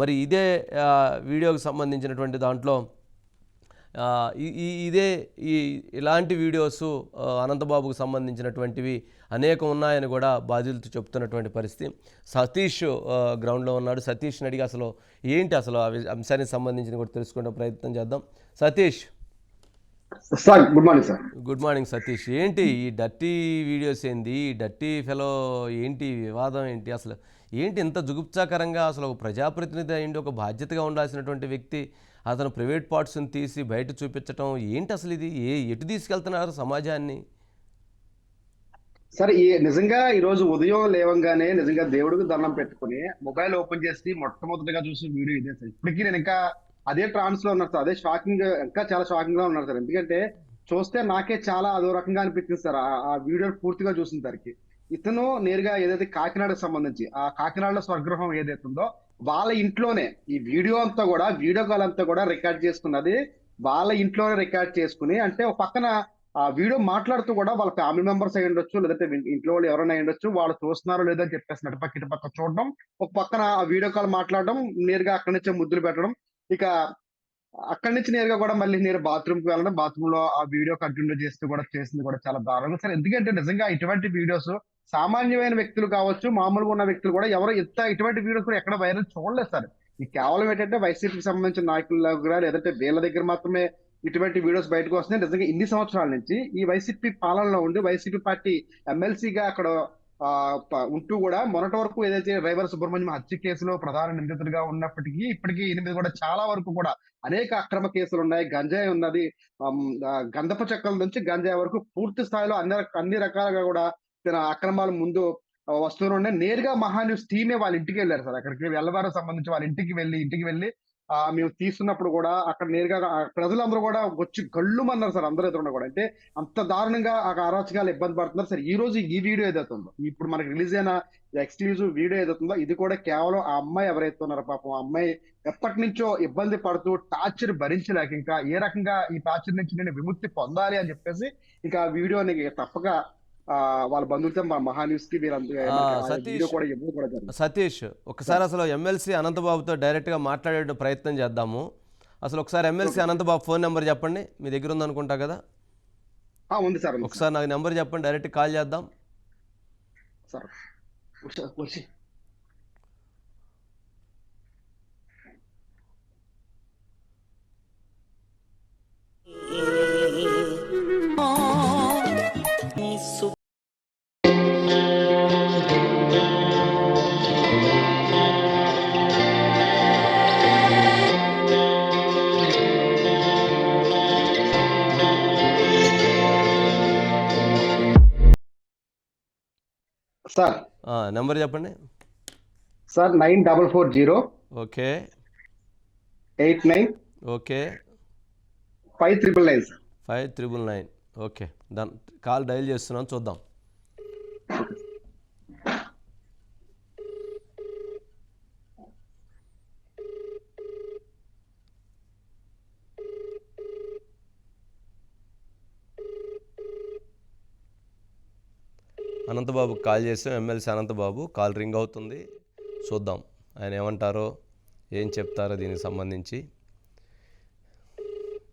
మరి ఇదే వీడియోకి సంబంధించినటువంటి దాంట్లో ఇదే ఇలాంటి వీడియోస్ అనంతబాబుకు సంబంధించినటువంటివి అనేకం ఉన్నాయని కూడా బాధితులు చెప్తున్నటువంటి పరిస్థితి. సతీష్ గ్రౌండ్లో ఉన్నాడు. సతీష్ని అడిగి అసలు ఏంటి అసలు ఆ అంశానికి సంబంధించిన కూడా తెలుసుకునే ప్రయత్నం చేద్దాం. Satish sir, good morning sir. Good morning Satish. ఏంటి ఈ డర్టీ వీడియోస్ ఏంది, ఈ డర్టీ ఫెలో ఏంటి, వివాదం ఏంటి, అసలు ఏంటి ఇంత జుగుప్సాకరంగా? అసలు ఒక ప్రజాప్రతినిధి అయ్యిండి, ఒక బాధ్యతగా ఉండాల్సినటువంటి వ్యక్తి అతను ప్రైవేట్ పార్ట్స్ని తీసి బయట చూపించడం ఏంటి అసలు? ఇది ఎటు తీసుకెళ్తున్నారు సమాజాన్ని? సరే, నిజంగా ఈరోజు ఉదయం లేవంగానే నిజంగా దేవుడికి దండం పెట్టుకుని మొబైల్ ఓపెన్ చేసి మొట్టమొదటిగా చూసిన వీడియో ఇదే సార్. ఇప్పటికీ నేను ఇంకా అదే ట్రాన్స్ లో ఉన్నాను సార్. అదే షాకింగ్, ఇంకా చాలా షాకింగ్ గా ఉన్నారు సార్. ఎందుకంటే చూస్తే నాకే చాలా అదో రకంగా అనిపించింది సార్ ఆ వీడియో పూర్తిగా చూసిన సరికి. ఇతను నేరుగా ఏదైతే కాకినాడకు సంబంధించి ఆ కాకినాడలో స్వగృహం ఏదైతే ఉందో వాళ్ళ ఇంట్లోనే ఈ వీడియో అంతా కూడా, వీడియో కాల్ అంతా కూడా రికార్డ్ చేసుకున్నది వాళ్ళ ఇంట్లోనే రికార్డ్ చేసుకుని, అంటే ఒక పక్కన ఆ వీడియో మాట్లాడుతూ కూడా వాళ్ళ ఫ్యామిలీ మెంబర్స్ అయి ఉండొచ్చు, లేదంటే ఇంట్లో వాళ్ళు ఎవరైనా అయి ఉండొచ్చు, వాళ్ళు చూస్తున్నారో లేదో అని చెప్పేసి అటుపక్క ఇటుపక్క చూడడం, ఒక పక్కన ఆ వీడియో కాల్ మాట్లాడడం, నేరుగా అక్కడి నుంచే ముద్దులు పెట్టడం, ఇక అక్కడి నుంచి నేరుగా కూడా మళ్ళీ నేను బాత్రూమ్ కి వెళ్ళడం, బాత్రూమ్ లో ఆ వీడియో కంటిన్యూ చేస్తూ కూడా చేసింది కూడా చాలా దారుణంగా సార్. ఎందుకంటే నిజంగా ఇటువంటి వీడియోస్ సామాన్యమైన వ్యక్తులు కావచ్చు, మామూలుగా ఉన్న వ్యక్తులు కూడా ఎవరు ఇటువంటి వీడియోస్ కూడా ఎక్కడ వైరల్ చూడలేదు సార్. ఇది కేవలం ఏంటంటే వైసీపీకి సంబంధించిన నాయకుల దగ్గర, లేదంటే వీళ్ళ దగ్గర మాత్రమే ఇటువంటి వీడియోస్ బయటకు వస్తున్నాయి. నిజంగా ఇన్ని సంవత్సరాల నుంచి ఈ వైసీపీ పాలనలో ఉండి వైసీపీ పార్టీ ఎమ్మెల్సీగా అక్కడ ఉంటూ కూడా మొన్నటి వరకు ఏదైతే డ్రైవర్ సుబ్రహ్మణ్యం హత్య కేసులో ప్రధాన నిందితుడిగా ఉన్నప్పటికీ ఇప్పటికీ 8 కూడా చాలా వరకు కూడా అనేక అక్రమ కేసులు ఉన్నాయి. గంజాయి ఉన్నది, గంధపు చెక్కల నుంచి గంజాయి వరకు పూర్తి స్థాయిలో అన్ని రకాలుగా కూడా అక్రమాలు ముందు వస్తూనే ఉన్నాయి. నేరుగా మహాన్యూస్ టీమే వాళ్ళ ఇంటికి వెళ్ళారు సార్. అక్కడికి వెళ్ళవారు సంబంధించి వాళ్ళ ఇంటికి వెళ్ళి మేము తీస్తున్నప్పుడు కూడా అక్కడ నేరుగా ప్రజలందరూ కూడా వచ్చి గళ్ళుమన్నారు సార్. అందరూ ఎదురున్నా కూడా, అంటే అంత దారుణంగా ఆ అరాచకాలు ఇబ్బంది పడుతున్నారు సార్. ఈ రోజు ఈ వీడియో ఏదైతే ఉందో, ఇప్పుడు మనకి రిలీజ్ అయిన ఎక్స్క్లూజివ్ వీడియో ఏదైతే ఉందో, ఇది కూడా కేవలం ఆ అమ్మాయి ఎవరైతే ఉన్నారో పాపం, ఆ అమ్మాయి ఎప్పటి నుంచో ఇబ్బంది పడుతూ టార్చర్ భరించలేక, ఇంకా ఏ రకంగా ఈ టార్చర్ నుంచి నేను విముక్తి పొందాలి అని చెప్పేసి ఇంకా ఆ వీడియోని తప్పక వాళ్ళ బంధువులతో మా మహాన్యూస్ కి సతీష్ ఒకసారి అసలు ఎమ్మెల్సీ అనంతబాబుతో డైరెక్ట్గా మాట్లాడే ప్రయత్నం చేద్దాము. అసలు ఒకసారి ఎమ్మెల్సీ అనంతబాబు ఫోన్ నెంబర్ చెప్పండి, మీ దగ్గర ఉందనుకుంటా కదా? ఉంది సార్. ఒకసారి నాకు నెంబర్ చెప్పండి, డైరెక్ట్ కాల్ చేద్దాం సార్. సార్ నెంబర్ చెప్పండి సార్. 9440 okay 89 okay 5999 5999. ఓకే, దాని కాల్ డైల్ చేస్తున్నాను, చూద్దాం. అనంతబాబుకి కాల్ చేసాం, ఎమ్మెల్సీ అనంతబాబు. కాల్ రింగ్ అవుతుంది, చూద్దాం ఆయన ఏమంటారో, ఏం చెప్తారో దీనికి సంబంధించి.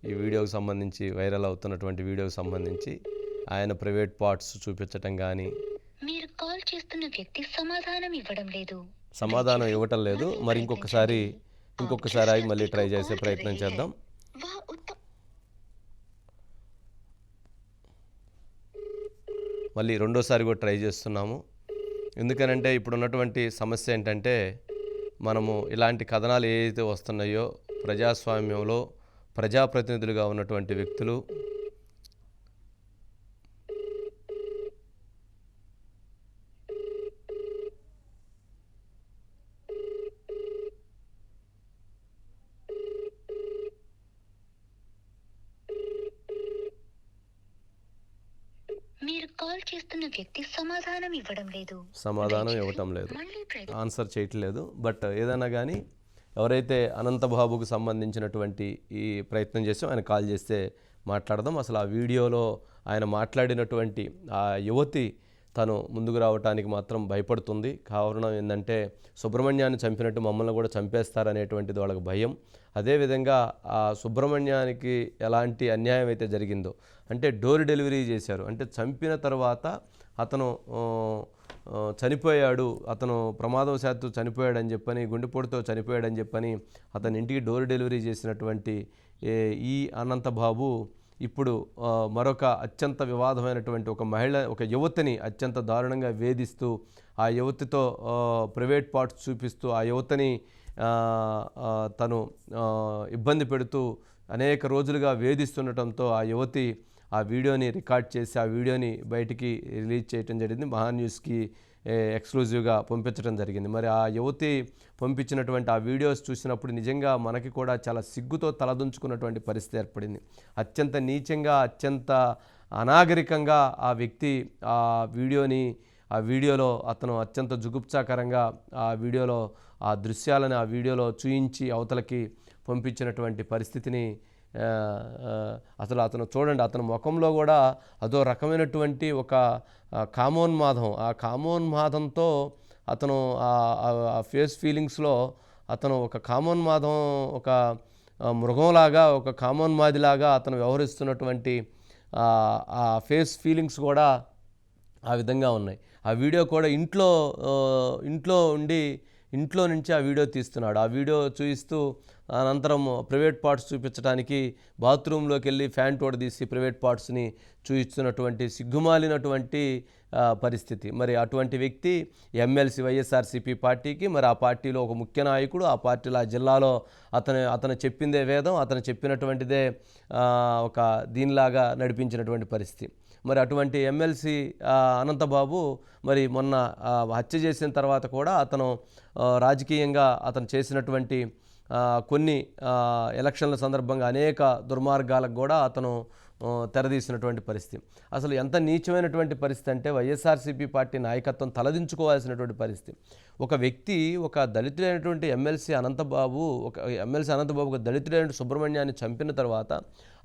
ఈ వీడియోకి సంబంధించి, వైరల్ అవుతున్నటువంటి వీడియోకి సంబంధించి ఆయన ప్రైవేట్ పార్ట్స్ చూపించటం కానీ, మీరు కాల్ చేస్తున్న వ్యక్తి సమాధానం ఇవ్వటం లేదు. మరి ఇంకొకసారి ఆగి మళ్ళీ ట్రై చేసే ప్రయత్నం చేద్దాం. మళ్ళీ రెండోసారి కూడా ట్రై చేస్తున్నాము. ఎందుకనంటే ఇప్పుడు ఉన్నటువంటి సమస్య ఏంటంటే, మనము ఇలాంటి కథనాలు ఏదైతే వస్తున్నాయో, ప్రజాస్వామ్యంలో ప్రజాప్రతినిధులుగా ఉన్నటువంటి వ్యక్తులు సమాధానం ఇవ్వటం లేదు, ఆన్సర్ చేయట్లేదు. బట్ ఏదైనా కానీ ఎవరైతే అనంతబాబుకు సంబంధించినటువంటి ఈ ప్రయత్నం చేసాం, ఆయన కాల్ చేస్తే మాట్లాడదాం. అసలు ఆ వీడియోలో ఆయన మాట్లాడినటువంటి ఆ యువతి తను ముందుకు రావటానికి మాత్రం భయపడుతుంది. కారణం ఏంటంటే సుబ్రహ్మణ్యాన్ని చంపినట్టు మమ్మల్ని కూడా చంపేస్తారనేటువంటిది వాళ్ళకి భయం. అదేవిధంగా ఆ సుబ్రహ్మణ్యానికి ఎలాంటి అన్యాయం అయితే జరిగిందో, అంటే డోర్ డెలివరీ చేశారు, అంటే చంపిన తర్వాత అతను చనిపోయాడు, అతను ప్రమాదవశాత్తు చనిపోయాడని చెప్పని, గుండెపోటుతో చనిపోయాడని చెప్పని అతని ఇంటికి డోర్ డెలివరీ చేసినటువంటి ఈ అనంతబాబు ఇప్పుడు మరొక అత్యంత వివాదమైనటువంటి ఒక యువతిని అత్యంత దారుణంగా వేధిస్తూ, ఆ యువతితో ప్రైవేట్ పార్ట్స్ చూపిస్తూ, ఆ యువతిని తను ఇబ్బంది పెడుతూ అనేక రోజులుగా వేధిస్తుండటంతో ఆ యువతి ఆ వీడియోని రికార్డ్ చేసి ఆ వీడియోని బయటికి రిలీజ్ చేయడం జరిగింది. మహాన్యూస్కి ఎక్స్క్లూజివ్గా పంపించడం జరిగింది. మరి ఆ యువతి పంపించినటువంటి ఆ వీడియోస్ చూసినప్పుడు నిజంగా మనకి కూడా చాలా సిగ్గుతో తలదించుకున్నటువంటి పరిస్థితి ఏర్పడింది. అత్యంత నీచంగా, అత్యంత అనాగరికంగా ఆ వ్యక్తి ఆ వీడియోలో అతను అత్యంత జుగుప్సాకరంగా ఆ దృశ్యాలను ఆ వీడియోలో చూయించి అవతలకి పంపించినటువంటి పరిస్థితిని అసలు అతను చూడండి, అతని ముఖంలో కూడా అదో రకమైనటువంటి ఒక కామోన్మాదం, ఆ కామోన్మాదంతో అతను ఆ ఫేస్ ఫీలింగ్స్లో అతను ఒక కామోన్మాదం, ఒక మృగంలాగా, ఒక కామోన్మాదిలాగా అతను వ్యవహరిస్తున్నటువంటి ఆ ఫేస్ ఫీలింగ్స్ కూడా ఆ విధంగా ఉన్నాయి. ఆ వీడియో కూడా ఇంట్లో నుంచి ఆ వీడియో తీస్తున్నాడు. ఆ వీడియో చూపిస్తూ అనంతరం ప్రైవేట్ పార్ట్స్ చూపించడానికి బాత్రూంలోకి వెళ్ళి ఫ్యాన్ తోడదీసి ప్రైవేట్ పార్ట్స్ని చూపిస్తున్నటువంటి సిగ్గుమాలినటువంటి పరిస్థితి. మరి అటువంటి వ్యక్తి ఎమ్మెల్సీ వైఎస్ఆర్సీపీ పార్టీకి, మరి ఆ పార్టీలో ఒక ముఖ్య నాయకుడు, ఆ పార్టీలో ఆ జిల్లాలో అతను చెప్పిందే వేదం, అతను చెప్పినటువంటిదే ఒక దీనిలాగా నడిపించినటువంటి పరిస్థితి. మరి అటువంటి ఎమ్మెల్సీ అనంతబాబు మరి మొన్న హత్య చేసిన తర్వాత కూడా అతను రాజకీయంగా అతను చేసినటువంటి కొన్ని ఎలక్షన్ల సందర్భంగా అనేక దుర్మార్గాలకు కూడా అతను తెరదీసినటువంటి పరిస్థితి. అసలు ఎంత నీచమైనటువంటి పరిస్థితి అంటే వైఎస్ఆర్సీపీ పార్టీ నాయకత్వం తలదించుకోవాల్సినటువంటి పరిస్థితి. ఒక వ్యక్తి, ఒక దళితుడైనటువంటి ఎమ్మెల్సీ అనంతబాబు ఒక దళితుడైన సుబ్రహ్మణ్యాన్ని చంపిన తర్వాత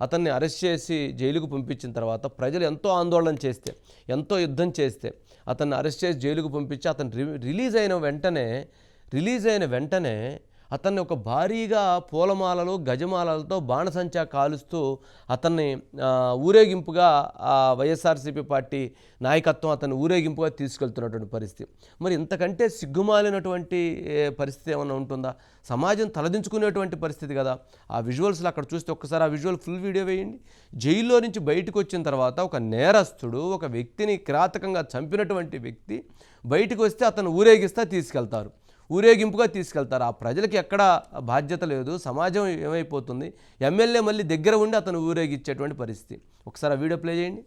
అతన్ని అరెస్ట్ చేసి జైలుకు పంపించిన తర్వాత ప్రజలు ఎంతో ఆందోళన చేస్తే, ఎంతో యుద్ధం చేస్తే అతన్ని అరెస్ట్ చేసి జైలుకు పంపించి అతను రిలీజ్ అయిన వెంటనే అతన్ని ఒక భారీగా పూలమాలలు, గజమాలలతో బాణసంచా కాలుస్తూ అతన్ని ఊరేగింపుగా వైఎస్ఆర్సీపీ పార్టీ నాయకత్వం అతన్ని ఊరేగింపుగా తీసుకెళ్తున్నటువంటి పరిస్థితి. మరి ఇంతకంటే సిగ్గుమాలినటువంటి పరిస్థితి ఏమైనా ఉంటుందా? సమాజం తలదించుకునేటువంటి పరిస్థితి కదా. ఆ విజువల్స్లో అక్కడ చూస్తే ఒక్కసారి ఆ విజువల్ ఫుల్ వీడియో వేయండి. జైల్లో నుంచి బయటకు వచ్చిన తర్వాత ఒక నేరస్తుడు, ఒక వ్యక్తిని కిరాతకంగా చంపినటువంటి వ్యక్తి బయటకు వస్తే అతను ఊరేగింపుగా తీసుకెళ్తారు. ఆ ప్రజలకి ఎక్కడా బాధ్యత లేదు. సమాజం ఏమైపోతుంది? ఎమ్మెల్యే మళ్ళీ దగ్గర ఉండి అతను ఊరేగించేటువంటి పరిస్థితి. ఒకసారి ఆ వీడియో ప్లే చేయండి.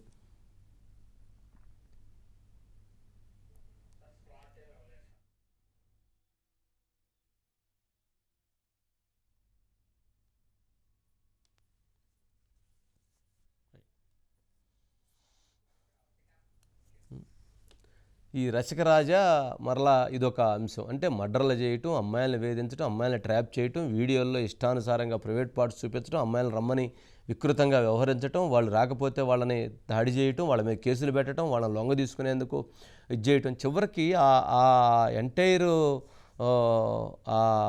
ఈ రసికరాజా మరలా ఇదొక అంశం. అంటే మర్డర్లు చేయటం, అమ్మాయిలను వేధించడం, అమ్మాయిలను ట్రాప్ చేయటం, వీడియోల్లో ఇష్టానుసారంగా ప్రైవేట్ పార్ట్స్ చూపించడం, అమ్మాయిలను రమ్మని వికృతంగా వ్యవహరించడం, వాళ్ళు రాకపోతే వాళ్ళని దాడి చేయటం, వాళ్ళ మీద కేసులు పెట్టడం, వాళ్ళని లొంగ తీసుకునేందుకు ఇది చేయటం, చివరికి ఆ ఎంటైర్